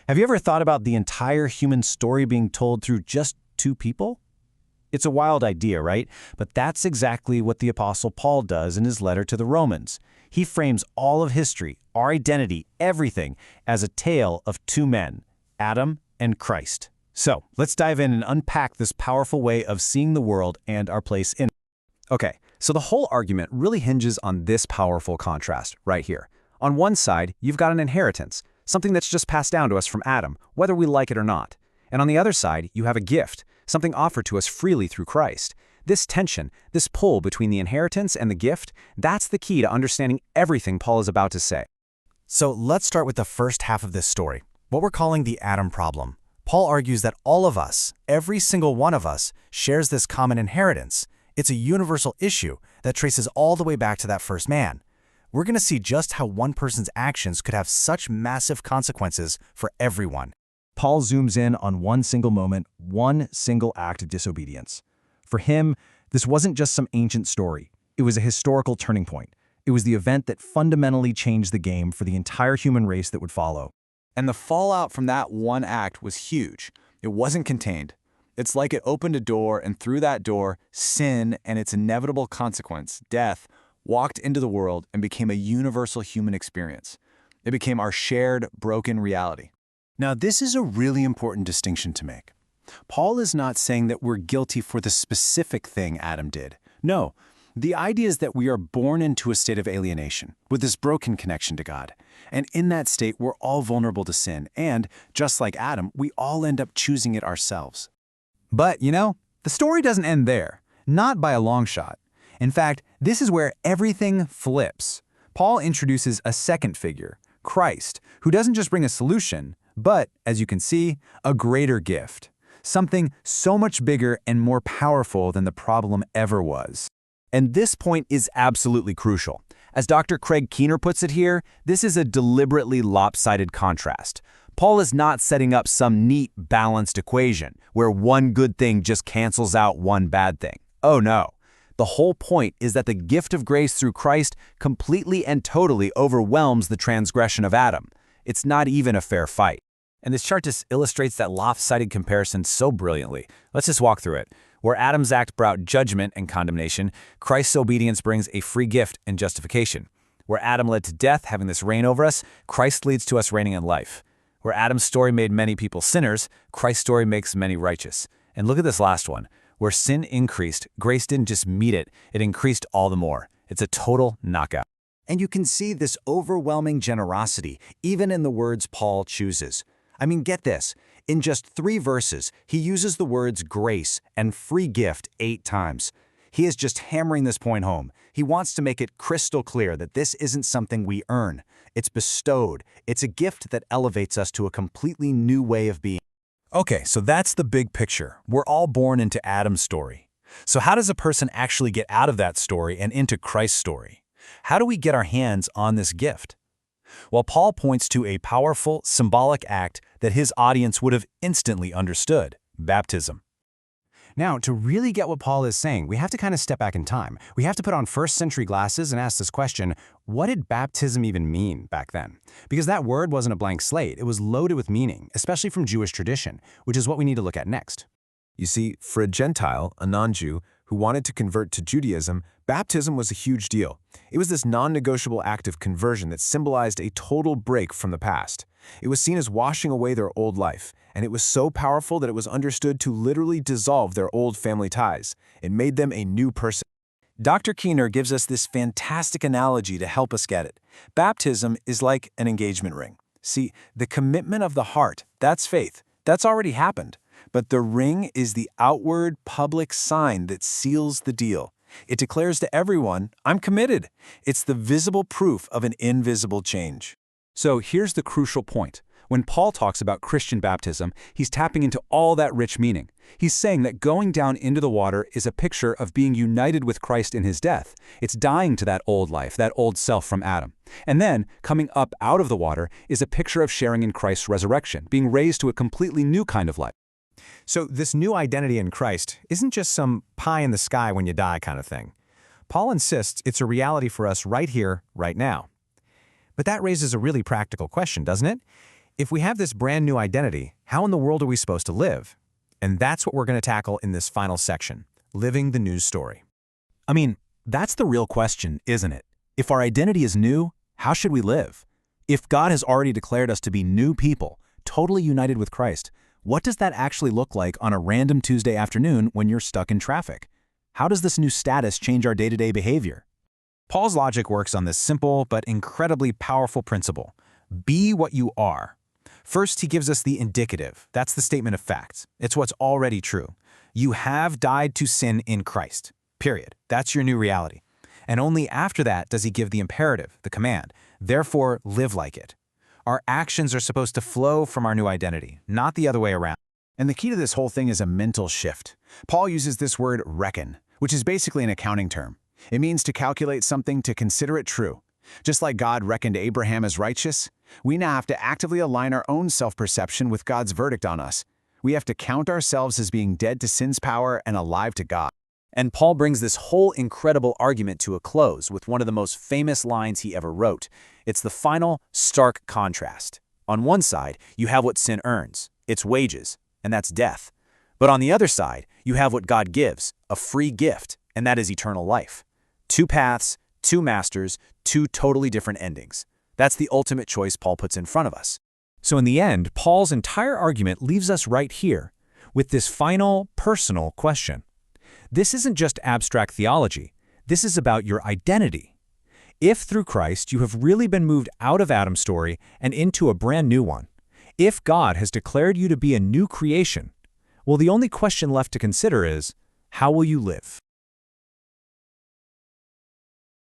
Have you ever thought about the entire human story being told through just two people? It's a wild idea, right? But that's exactly what the Apostle Paul does in his letter to the Romans. He frames all of history, our identity, everything, as a tale of two men, Adam and Christ. So, let's dive in and unpack this powerful way of seeing the world and our place in it. Okay, so the whole argument really hinges on this powerful contrast right here. On one side, you've got an inheritance, something that's just passed down to us from Adam, whether we like it or not. And on the other side, you have a gift, something offered to us freely through Christ. This tension, this pull between the inheritance and the gift, that's the key to understanding everything Paul is about to say. So let's start with the first half of this story, what we're calling the Adam problem. Paul argues that all of us, every single one of us, shares this common inheritance. It's a universal issue that traces all the way back to that first man. We're going to see just how one person's actions could have such massive consequences for everyone. Paul zooms in on one single moment, one single act of disobedience. For him, this wasn't just some ancient story. It was a historical turning point. It was the event that fundamentally changed the game for the entire human race that would follow. And the fallout from that one act was huge. It wasn't contained. It's like it opened a door, and through that door, sin and its inevitable consequence, death, walked into the world and became a universal human experience. It became our shared, broken reality. Now, this is a really important distinction to make. Paul is not saying that we're guilty for the specific thing Adam did. No, the idea is that we are born into a state of alienation, with this broken connection to God. And in that state, we're all vulnerable to sin, and, just like Adam, we all end up choosing it ourselves. But, the story doesn't end there, not by a long shot. In fact, this is where everything flips. Paul introduces a second figure, Christ, who doesn't just bring a solution, but, as you can see, a greater gift. Something so much bigger and more powerful than the problem ever was. And this point is absolutely crucial. As Dr. Craig Keener puts it here, this is a deliberately lopsided contrast. Paul is not setting up some neat, balanced equation where one good thing just cancels out one bad thing. Oh no. The whole point is that the gift of grace through Christ completely and totally overwhelms the transgression of Adam. It's not even a fair fight. And this chart just illustrates that lopsided comparison so brilliantly. Let's just walk through it. Where Adam's act brought judgment and condemnation, Christ's obedience brings a free gift and justification. Where Adam led to death, having this reign over us, Christ leads to us reigning in life. Where Adam's story made many people sinners, Christ's story makes many righteous. And look at this last one. Where sin increased, grace didn't just meet it, it increased all the more. It's a total knockout. And you can see this overwhelming generosity, even in the words Paul chooses. I mean, get this. In just 3 verses, he uses the words grace and free gift 8 times. He is just hammering this point home. He wants to make it crystal clear that this isn't something we earn. It's bestowed. It's a gift that elevates us to a completely new way of being. Okay, so that's the big picture. We're all born into Adam's story. So how does a person actually get out of that story and into Christ's story? How do we get our hands on this gift? Well, Paul points to a powerful, symbolic act that his audience would have instantly understood: baptism. Now, to really get what Paul is saying, we have to kind of step back in time. We have to put on first-century glasses and ask this question, what did baptism even mean back then? Because that word wasn't a blank slate. It was loaded with meaning, especially from Jewish tradition, which is what we need to look at next. You see, for a Gentile, a non-Jew, who wanted to convert to Judaism, baptism was a huge deal. It was this non-negotiable act of conversion that symbolized a total break from the past. It was seen as washing away their old life, and it was so powerful that it was understood to literally dissolve their old family ties. It made them a new person. Dr. Keener gives us this fantastic analogy to help us get it. Baptism is like an engagement ring. See, the commitment of the heart, that's faith. That's already happened. But the ring is the outward, public sign that seals the deal. It declares to everyone, I'm committed. It's the visible proof of an invisible change. So here's the crucial point. When Paul talks about Christian baptism, he's tapping into all that rich meaning. He's saying that going down into the water is a picture of being united with Christ in his death. It's dying to that old life, that old self from Adam. And then, coming up out of the water is a picture of sharing in Christ's resurrection, being raised to a completely new kind of life. So this new identity in Christ isn't just some pie in the sky when you die kind of thing. Paul insists it's a reality for us right here, right now. But that raises a really practical question, doesn't it? If we have this brand new identity, how in the world are we supposed to live? And that's what we're going to tackle in this final section, living the new story. I mean, that's the real question, isn't it? If our identity is new, how should we live? If God has already declared us to be new people, totally united with Christ, what does that actually look like on a random Tuesday afternoon when you're stuck in traffic? How does this new status change our day-to-day behavior? Paul's logic works on this simple but incredibly powerful principle. Be what you are. First, he gives us the indicative. That's the statement of facts. It's what's already true. You have died to sin in Christ. Period. That's your new reality. And only after that does he give the imperative, the command. Therefore, live like it. Our actions are supposed to flow from our new identity, not the other way around. And the key to this whole thing is a mental shift. Paul uses this word reckon, which is basically an accounting term. It means to calculate something to consider it true. Just like God reckoned Abraham as righteous, we now have to actively align our own self-perception with God's verdict on us. We have to count ourselves as being dead to sin's power and alive to God. And Paul brings this whole incredible argument to a close with one of the most famous lines he ever wrote. It's the final, stark contrast. On one side, you have what sin earns, its wages, and that's death. But on the other side, you have what God gives, a free gift, and that is eternal life. Two paths, two masters, two totally different endings. That's the ultimate choice Paul puts in front of us. So in the end, Paul's entire argument leaves us right here with this final, personal question. This isn't just abstract theology. This is about your identity. If through Christ you have really been moved out of Adam's story and into a brand new one, if God has declared you to be a new creation, well, the only question left to consider is, how will you live?